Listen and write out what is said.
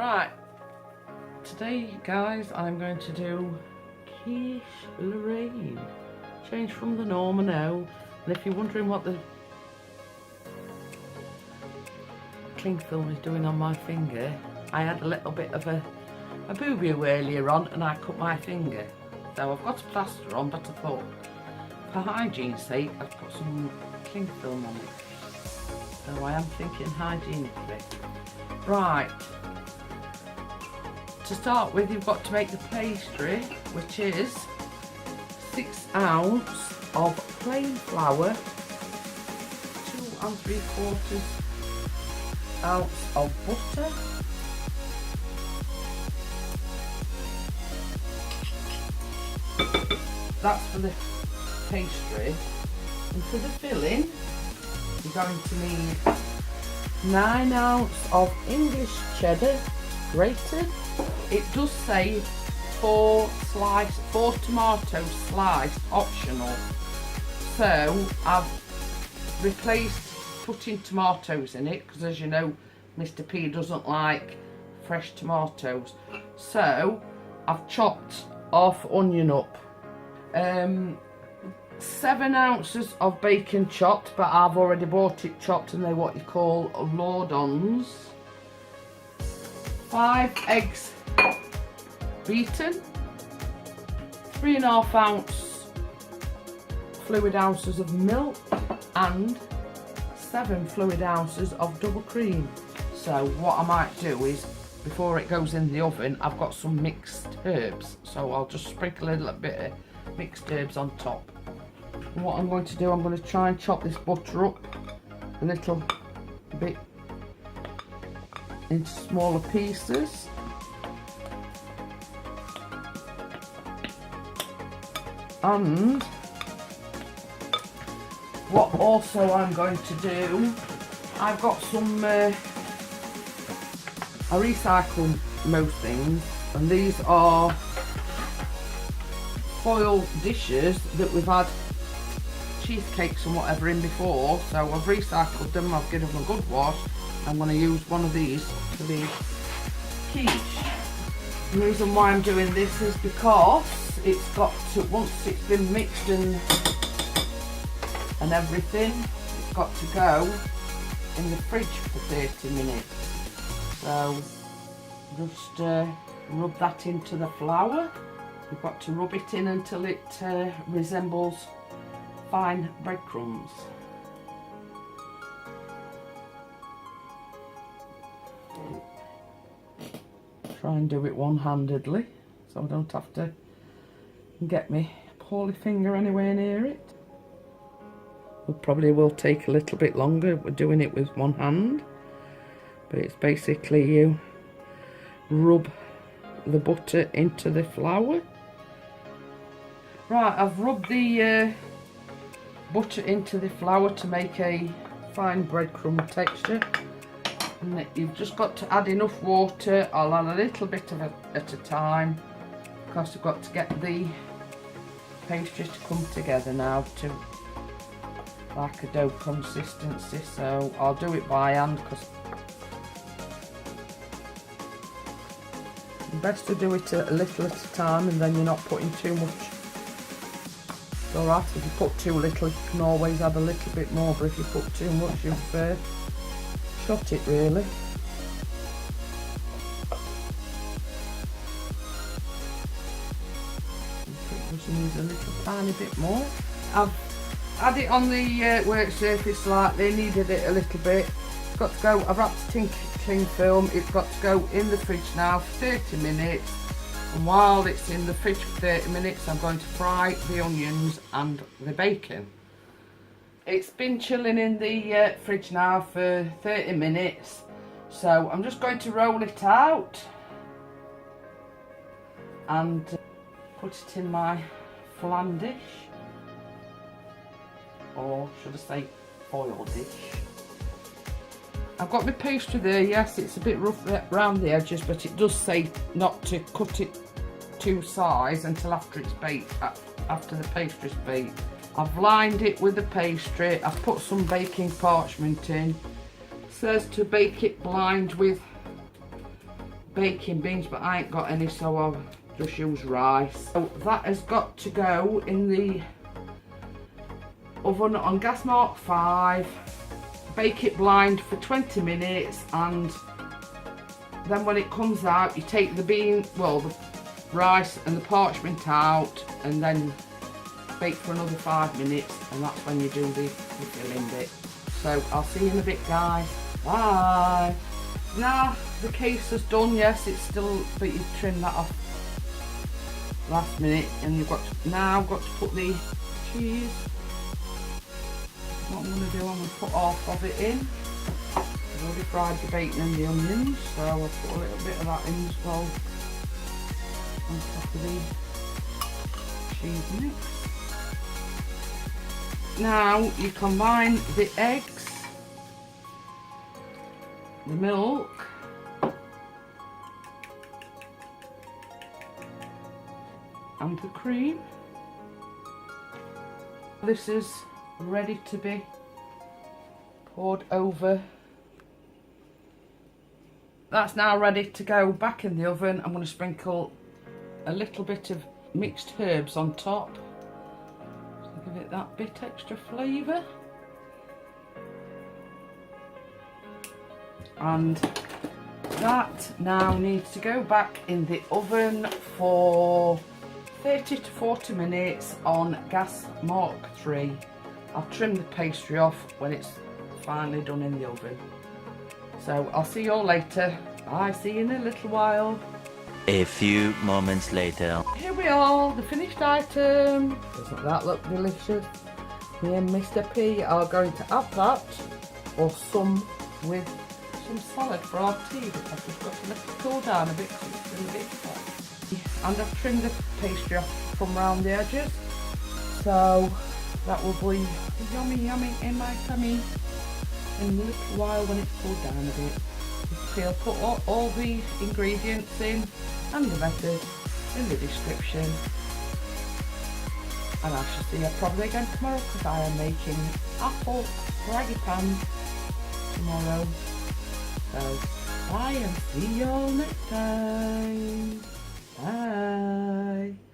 Right, today guys I'm going to do Quiche Lorraine. Change from the norm, I know. And if you're wondering what the cling film is doing on my finger, I had a little bit of a boo-boo earlier on and I cut my finger. So I've got a plaster on, but I thought for hygiene's sake I've put some cling film on it. So I am thinking hygienically. Right. To start with, you've got to make the pastry, which is 6 ounces of plain flour, 2 3/4 ounce of butter, that's for the pastry, and for the filling you're going to need 9 ounces of English cheddar grated. It does say 4 tomatoes sliced, optional. So I've replaced putting tomatoes in it because, as you know, Mr. P doesn't like fresh tomatoes. So I've chopped half onion up. 7 ounces of bacon chopped, but I've already bought it chopped and they're what you call Lord-ons. 5 eggs beaten, 3.5 ounce fluid ounces of milk, and 7 fluid ounces of double cream. So what I might do is, before it goes in the oven, I've got some mixed herbs, so I'll just sprinkle a little bit of mixed herbs on top. And what I'm going to do, I'm going to try and chop this butter up a little bit into smaller pieces. And what also I'm going to do, I've got some, I recycle most things, and these are foil dishes that we've had cheesecakes and whatever in before, so I've recycled them, I've given them a good wash. I'm going to use one of these for the quiche. The reason why I'm doing this is because it's got to, once it's been mixed and everything, it's got to go in the fridge for 30 minutes. So just rub that into the flour. You've got to rub it in until it resembles fine breadcrumbs. Try and do it one-handedly so I don't have to get my poorly finger anywhere near it. It probably will take a little bit longer. We're doing it with one hand, but it's basically you rub the butter into the flour. Right, I've rubbed the butter into the flour to make a fine breadcrumb texture. And you've just got to add enough water. I'll add a little bit of it at a time because I've got to get the pastry to come together now to like a dough consistency, so I'll do it by hand because it's best to do it a little at a time, and then you're not putting too much. It's alright if you put too little, you can always add a little bit more, but if you put too much, you've shot it really. It just needs a little tiny bit more. I've had it on the work surface slightly, needed it a little bit. It's got to go, I've wrapped it in cling film, it's got to go in the fridge now for 30 minutes. And while it's in the fridge for 30 minutes, I'm going to fry the onions and the bacon. It's been chilling in the fridge now for 30 minutes, so I'm just going to roll it out and put it in my flan dish, or should I say foil dish. I've got my pastry there. Yes, it's a bit rough around the edges, but it does say not to cut it to size until after it's baked, after the pastry's baked. I've lined it with the pastry. I've put some baking parchment in. It says to bake it blind with baking beans, but I ain't got any, so I'll just use rice. So that has got to go in the oven on gas mark 5. Bake it blind for 20 minutes, and then when it comes out, you take the rice and the parchment out, and then bake for another 5 minutes, and that's when you do the filling bit. So I'll see you in a bit, guys. Bye. Now the case is done. Yes, it's still, but you trim that off last minute, and you've got to put the cheese. What I'm going to do, I'm going to put half of it in. I've already fried the bacon and the onions, so I'll put a little bit of that in as well on top of the cheese mix. Now you combine the eggs, the milk, and the cream. This is ready to be poured over. That's now ready to go back in the oven. I'm going to sprinkle a little bit of mixed herbs on top to give it that bit extra flavour. And that now needs to go back in the oven for 30 to 40 minutes on gas mark 3. I'll trim the pastry off when it's finally done in the oven. So I'll see you all later. Bye, see you in a little while. A few moments later. Here we are, the finished item. Doesn't that look delicious? Me and Mr. P are going to have that, or some with some salad for our tea, but I've just got to let it cool down a bit because it's been a bit hot. And I've trimmed the pastry off from round the edges, so that will be yummy yummy in my tummy in a little while when it's cooled down a bit. So I'll put all the ingredients in and the method in the description. And I shall see you probably again tomorrow because I am making apple fragipan tomorrow. So bye and see you all next time. Bye.